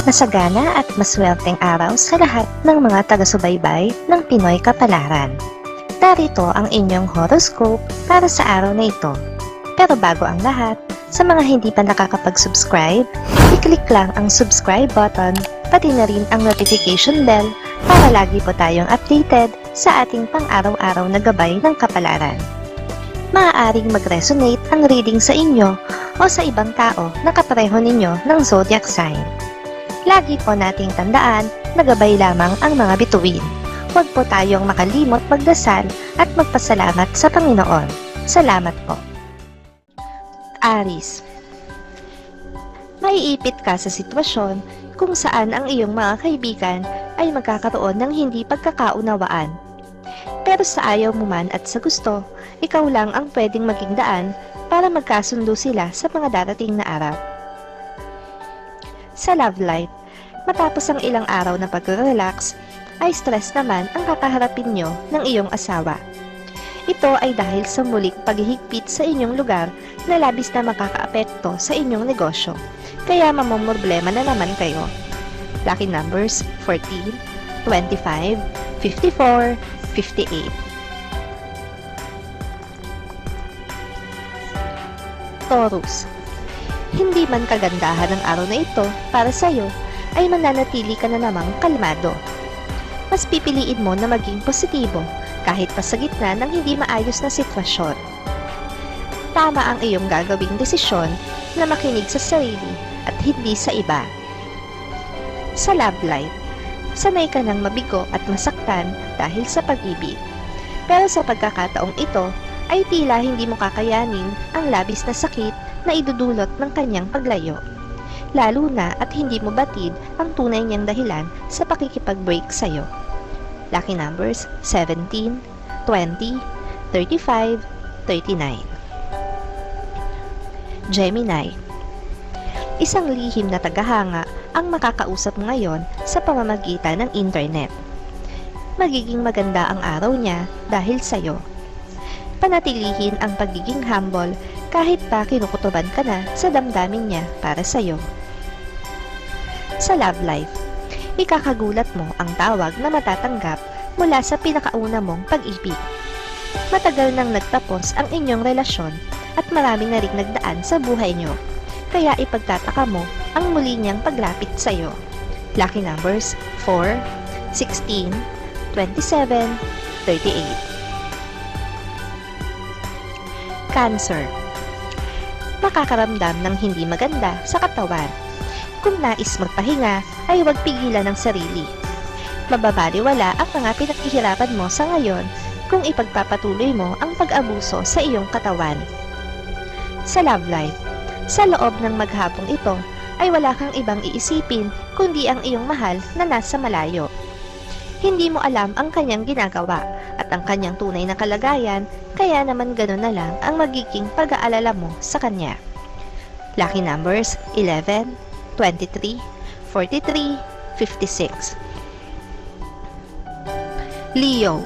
Masagana at maswerteng araw sa lahat ng mga taga-subaybay ng Pinoy Kapalaran. Narito ang inyong horoscope para sa araw na ito. Pero bago ang lahat, sa mga hindi pa nakakapag-subscribe, i-click lang ang subscribe button, pati na rin ang notification bell para lagi po tayong updated sa ating pang-araw-araw na gabay ng kapalaran. Maaaring mag-resonate ang reading sa inyo o sa ibang tao na kapareho ninyo ng zodiac sign. Lagi po nating tandaan na gabay lamang ang mga bituin. Huwag po tayong makalimot magdasal at magpasalamat sa Panginoon. Salamat po. Aries. Maiipit ka sa sitwasyon kung saan ang iyong mga kaibigan ay magkakaroon ng hindi pagkakaunawaan. Pero sa ayaw mo man at sa gusto, ikaw lang ang pwedeng maging daan para magkasundo sila sa mga darating na araw. Sa love life, matapos ang ilang araw na pag-relax, ay stress naman ang kakaharapin nyo ng iyong asawa. Ito ay dahil sa muling paghihigpit sa inyong lugar na labis na makakaapekto sa inyong negosyo, kaya mamomroblema na naman kayo. Lucky numbers 14, 25, 54, 58. Taurus. Hindi man kagandahan ang araw na ito para sa'yo, ay mananatili ka na namang kalmado. Mas pipiliin mo na maging positibo kahit pa sa gitna ng hindi maayos na sitwasyon. Tama ang iyong gagawing desisyon na makinig sa sarili at hindi sa iba. Sa love life, sanay ka ng mabigo at masaktan dahil sa pag-ibig. Pero sa pagkakataong ito, ay tila hindi mo kakayanin ang labis na sakit na idudulot ng kanyang paglayo. Lalo na at hindi mo batid ang tunay niyang dahilan sa pakikipag-break sa'yo. Lucky numbers 17, 20, 35, 39. Gemini. Isang lihim na tagahanga ang makakausap mo ngayon sa pamamagitan ng internet. Magiging maganda ang araw niya dahil sa'yo. Panatilihin ang pagiging humble kahit pa kinukutuban ka na sa damdamin niya para sa'yo. Sa love life, ikakagulat mo ang tawag na matatanggap mula sa pinakauna mong pag-ibig. Matagal nang nagtapos ang inyong relasyon at marami na ring nagdaan sa buhay niyo, kaya ipagtataka mo ang muli niyang paglapit sa'yo. Lucky numbers 4, 16, 27, 38. Cancer. Makakaramdam ng hindi maganda sa katawan. Kung nais magpahinga, ay huwag pigilan ng sarili. Mababaliwala ang mga pinaghihirapan mo sa ngayon kung ipagpapatuloy mo ang pag-abuso sa iyong katawan. Sa love life, sa loob ng maghapong ito, ay wala kang ibang iisipin kundi ang iyong mahal na nasa malayo. Hindi mo alam ang kanyang ginagawa at ang kanyang tunay na kalagayan, kaya naman gano'n na lang ang magiging pag-aalala mo sa kanya. Lucky numbers 11, 23, 43, 56. Leo.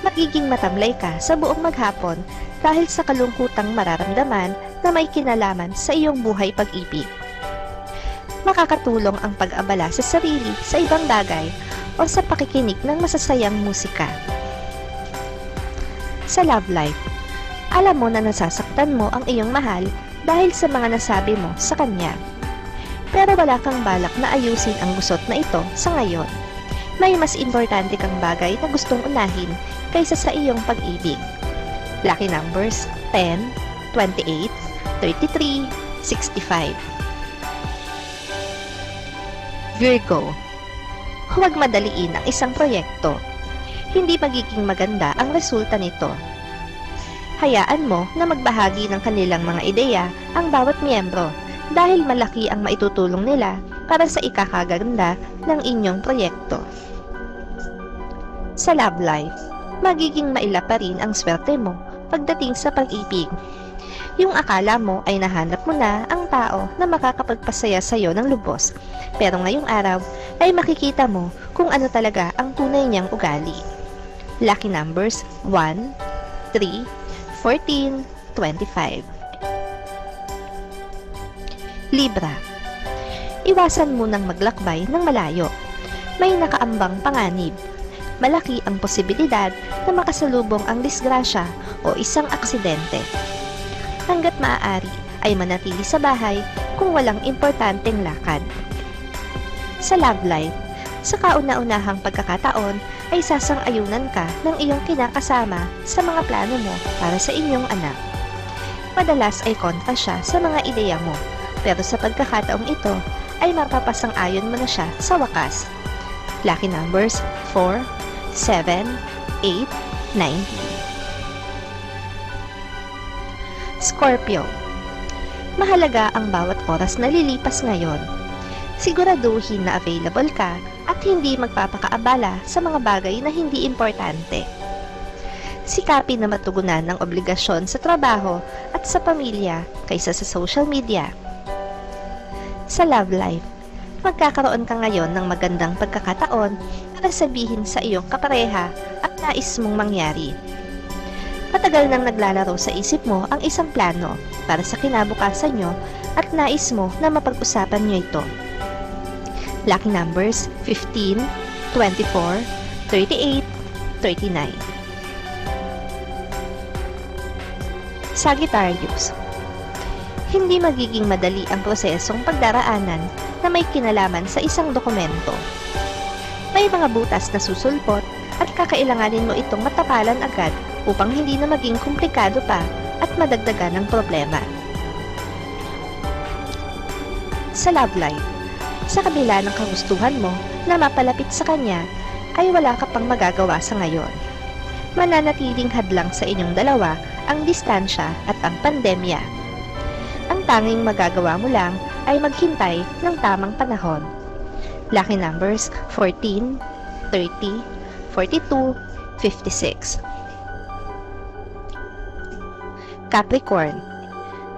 Magiging matamlay ka sa buong maghapon dahil sa kalungkutang mararamdaman na may kinalaman sa iyong buhay pag-ibig. Makakatulong ang pag-abala sa sarili sa ibang bagay o sa pakikinig ng masasayang musika. Sa love life, alam mo na nasasaktan mo ang iyong mahal dahil sa mga nasabi mo sa kanya. Pero wala kang balak na ayusin ang gusot na ito sa ngayon. May mas importante kang bagay na gustong unahin kaysa sa iyong pag-ibig. Lucky numbers 10, 28, 33, 65. Virgo. Huwag madaliin ang isang proyekto. Hindi magiging maganda ang resulta nito. Hayaan mo na magbahagi ng kanilang mga ideya ang bawat miyembro dahil malaki ang maitutulong nila para sa ikakaganda ng inyong proyekto. Sa love life, magiging maila pa rin ang swerte mo pagdating sa pag-ibig. Yung akala mo ay nahanap mo na ang tao na makakapagpasaya sa iyo ng lubos, pero ngayong araw ay makikita mo kung ano talaga ang tunay niyang ugali. Lucky numbers 1, 3, 14, 25. Libra. iwasan munang maglakbay ng malayo. May nakaambang panganib. Malaki ang posibilidad na makasalubong ang disgrasya o isang aksidente. Hanggat maaari ay manatili sa bahay kung walang importanteng lakad. Sa love life, sa kauna-unahang pagkakataon ay sasang-ayunan ka ng iyong kinakasama sa mga plano mo para sa inyong anak. Madalas ay kontra siya sa mga ideya mo, pero sa pagkakataong ito ay mapapasang-ayon mo na siya sa wakas. Lucky numbers 4, 7, 8, 9. Scorpio. Mahalaga ang bawat oras na lilipas ngayon. Siguraduhin na available ka at hindi magpapakaabala sa mga bagay na hindi importante. Sikapin na matugunan ng obligasyon sa trabaho at sa pamilya kaysa sa social media. Sa love life, magkakaroon ka ngayon ng magandang pagkakataon para sabihin sa iyong kapareha ang nais mong mangyari. Matagal nang naglalaro sa isip mo ang isang plano para sa kinabukasan nyo at nais mo na mapag-usapan nyo ito. Lucky numbers 15, 24, 38, 39. Sagittarius. Hindi magiging madali ang prosesong pagdaraanan na may kinalaman sa isang dokumento. May mga butas na susulpot at kakailanganin mo itong matapalan agad upang hindi na maging komplikado pa at madagdagan ng problema. Sa love life, sa kabila ng kagustuhan mo na mapalapit sa kanya, ay wala ka pang magagawa sa ngayon. Mananatiling hadlang sa inyong dalawa ang distansya at ang pandemya. Ang tanging magagawa mo lang ay maghintay ng tamang panahon. Lucky numbers 14, 30, 42, 56. Capricorn.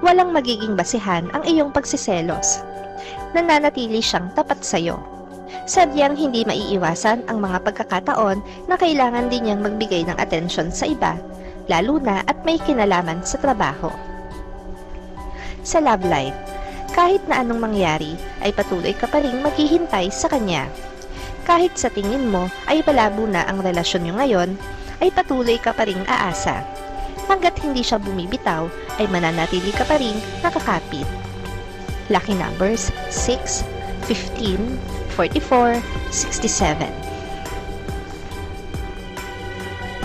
Walang magiging basihan ang iyong pagsiselos. Nananatili siyang tapat sa'yo. Sadyang hindi maiiwasan ang mga pagkakataon na kailangan din niyang magbigay ng atensyon sa iba, lalo na at may kinalaman sa trabaho. Sa love life, kahit na anong mangyari, ay patuloy ka pa rin maghihintay sa kanya. Kahit sa tingin mo ay malabo na ang relasyon niyo ngayon, ay patuloy ka pa rin aasa. Hanggat hindi siya bumibitaw, ay mananatili ka pa rin nakakapit. Lucky numbers 6, 15, 44, 67.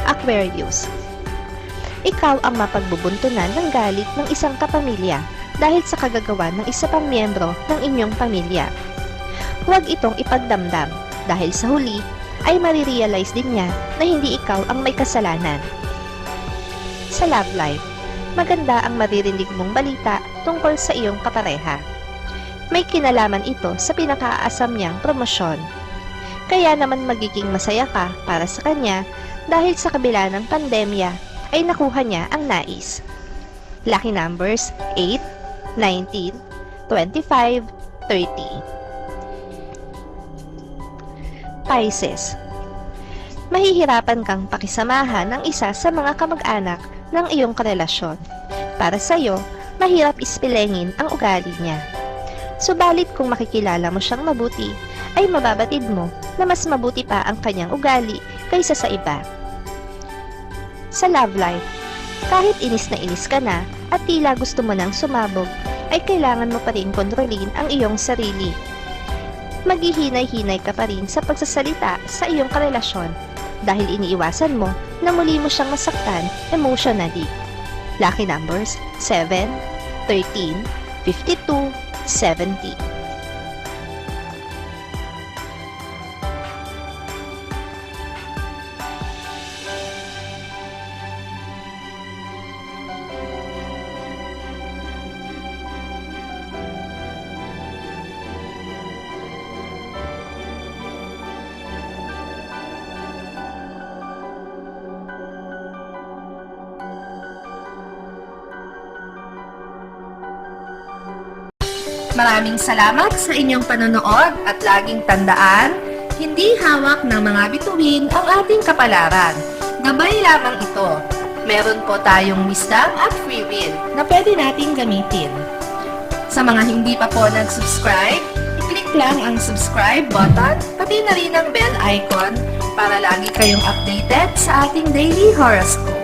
Aquarius. Ikaw ang mapagbubuntunan ng galit ng isang kapamilya dahil sa kagagawa ng isa pang miyembro ng inyong pamilya. Huwag itong ipagdamdam dahil sa huli ay marirealize din niya na hindi ikaw ang may kasalanan. Sa love life, maganda ang maririnig mong balita tungkol sa iyong kapareha. May kinalaman ito sa pinakaasam niyang promosyon. Kaya naman magiging masaya ka para sa kanya dahil sa kabila ng pandemya ay nakuha niya ang nais. Lucky numbers 8, 19, 25, 30. Pisces. Mahihirapan kang pakisamahan ng isa sa mga kamag-anak ng iyong karelasyon. Para sa'yo, mahirap ispilengin ang ugali niya. Subalit kung makikilala mo siyang mabuti, ay mababatid mo na mas mabuti pa ang kanyang ugali kaysa sa iba. Sa love life, kahit inis na inis ka na at tila gusto mo nang sumabog, ay kailangan mo pa rin kontrolin ang iyong sarili. Maghihinay-hinay ka pa rin sa pagsasalita sa iyong karelasyon dahil iniiwasan mo na muli mo siyang masaktan emotionally. Lucky numbers 7, 13, 52, 70. Maraming salamat sa inyong panonood at laging tandaan, hindi hawak ng mga bituin ang ating kapalaran. Gabay lamang ito. Meron po tayong wisdom at free will na pwede nating gamitin. Sa mga hindi pa po nag-subscribe, i-click lang ang subscribe button, pati na rin ang bell icon para lagi kayong updated sa ating daily horoscope.